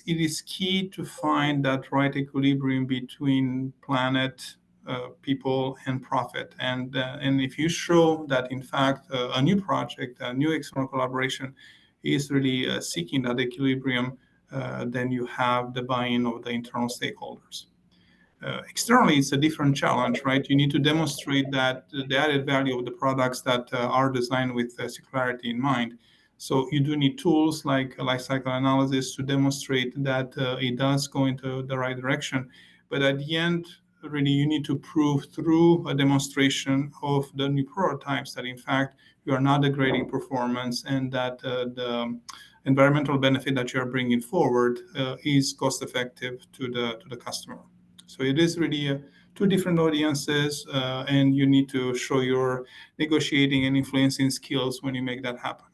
it is key to find that right equilibrium between planet, people, and profit. And if you show that, in fact, a new project, a new external collaboration is really seeking that equilibrium, then you have the buy-in of the internal stakeholders. Externally, it's a different challenge, right? You need to demonstrate that the added value of the products that are designed with circularity in mind. So you do need tools like life cycle analysis to demonstrate that it does go into the right direction. But at the end, really, you need to prove through a demonstration of the new prototypes that, in fact, you are not degrading performance and that the environmental benefit that you are bringing forward is cost effective to the customer. So it is really two different audiences, and you need to show your negotiating and influencing skills when you make that happen.